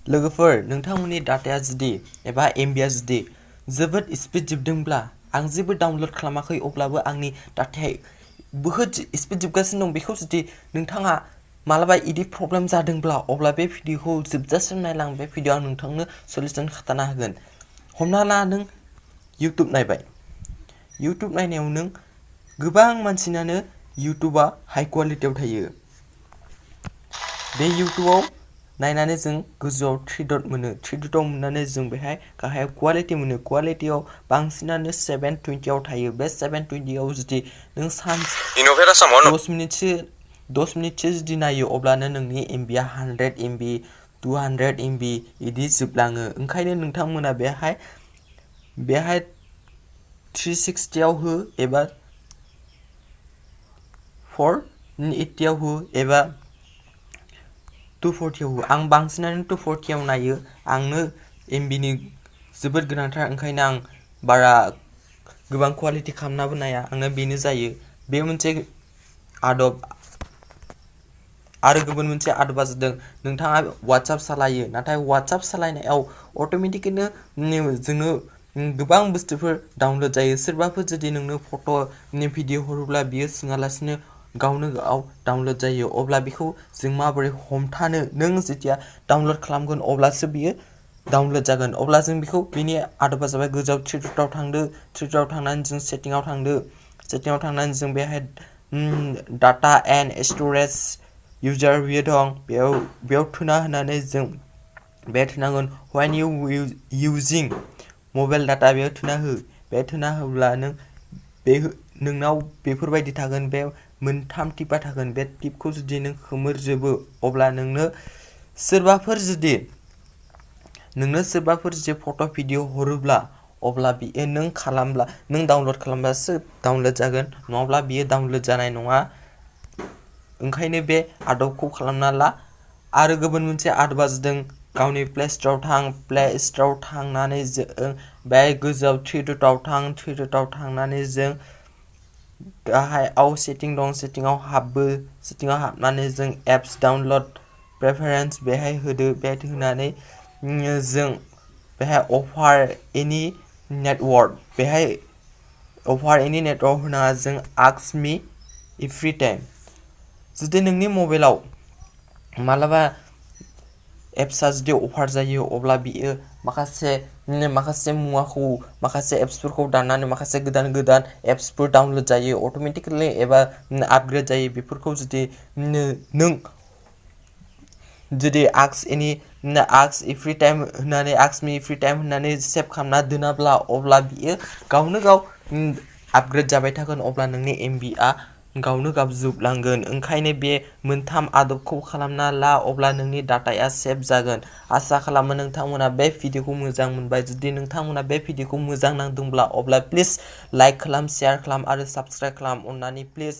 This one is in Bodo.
लोगोफोर नोंथांमोननि डाटाया जुदि एबा एमबिया जुदि जोबोद स्पिड जोबदोंब्ला आं जेबो डाउनलड खालामाखै अब्लाबो आंनि डाटाया बुहुद स्पिड जोबगासिनो दं बेखौ जुदि नोंथाङा मालाबा इदि प्रब्लेम जादोंब्ला अब्ला बे भिडिअखौ जोबजासिम नायलां बे भिडिअआव नोंथांनो सल्युसन खिन्थाना होगोन। हमना ला नों इउटुब नायबाय इउटुब नायनायाव नों गोबां मानसिनानो इउटुबा हाइ क्वालिटियाव थायो। बे इउटुबाव नायनानै जों गोजौआव 3 डट मोनो 3 डटआव मोननानै जों बेहाय गाहायाव क्वालिटि मोनो क्वालिटियाव बांसिनानो 720 आव थायो। बे 720 आव जुदि नों 10 मिनिटसो जुदि नायो अब्लानो नोंनि एमबिया 100 एमबि 200 एमबि इदि जोबलाङो। ओंखायनो नोंथांमोना बेहाय 360 आव हो एबा 480 आव हो एबा 240 आव हो। आं बांसिनानो 240 आव नायो। आंनो एमबिनि जोबोद गोनांथार ओंखायनो आं बारा गोबां क्वालिटि खालामनाबो नाया आंना बेनो जायो। बे मोनसे आदब आरो गुबुन मोनसे आदबा जादों नोंथाङा वाट्सएप सालायो नाथाय वाट्सएप सालायनायाव अट'मेटिकेनो जोंनो गोबां बुस्थुफोर डाउनलड जायो। सोरबाफोर जुदि नोंनो फट' भिडिअ हरोब्ला बियो सोङालासिनो गावनो गाव डाउनलड जायो अब्ला बेखौ जों माबोरै हमथानो नों जेथिया डाउनलड खालामगोन अब्लासो बियो डाउनलड जागोन। अब्ला जों बेखौ बिनि आदबा जाबाय गोजौआव 3 डटआव थांदो 3 डटआव थांनानै जों सेटिंआव थांदो सेटिंआव थांनानै जों बेहाय डाटा एन्ड स्ट'रेज इउजार बियो दं बेयाव थुना होनानै जों बे थुनांगोन when you using mobile data बेयाव थुना हो। बे थुना होब्ला नोंनाव बेफोरबायदि थागोन बे मोनथाम टिपा थागोन। बे टिपखौ जुदि नों खोमोरजोबो अब्ला नोंनो सोरबाफोर जुदि फट' भिडिअ हरोब्ला अब्ला बियो नों डाउनलड खालामब्लासो डाउनलड जागोन नङाब्ला बियो डाउनलड जानाय नङा। ओंखायनो बे आदबखौ खालामना ला। आरो गुबुन मोनसे आदबा जादों गावनि प्ले स्ट'राव थांनानै जों बे गोजौआव 3 डटआव थां 3 डटआव थांनानै जों गाहायाव सेटिं दं सेटिंआव हाबो सेटिंआव हाबनानै जों एप्स डाउनलड प्रेफारेन्स बेहाय होदो। बे होनानै जों बेहाय अफार एनि नेटवर्क होनाङा जों आस्क मी एभ्रि टाइम। जुदि नोंनि मबाइलाव मालाबा एप्सआ जुदि अफार जायो अब्ला बियो माखासे एप्सफोरखौ दाननानै माखासे गोदान एप्सफोर डाउनलड जायो अट'मेटिकेलि एबा आपग्रेड जायो। बेफोरखौ जुदि नों आस्क मी एभ्रि टाइम होननानै सेभ खालामना दोनाब्ला अब्ला बियो गावनो गाव आपग्रेड जाबाय थागोन अब्ला नोंनि एमबिआ गावनो गाव जोबलांगोन। ओंखायनो बे मोनथाम आदबखौ खालामना ला अब्ला नोंनि डाटाया सेभ जागोन। आसा खालामो नोंथांमोना बे भिडिअखौ मोजां मोनबाय। जुदि नोंथांमोना बे भिडिअखौ मोजां नांदोंब्ला अब्ला प्लिज लाइक खालाम शेयार खालाम आरो साबस्क्राइब खालाम अननानै प्लिज।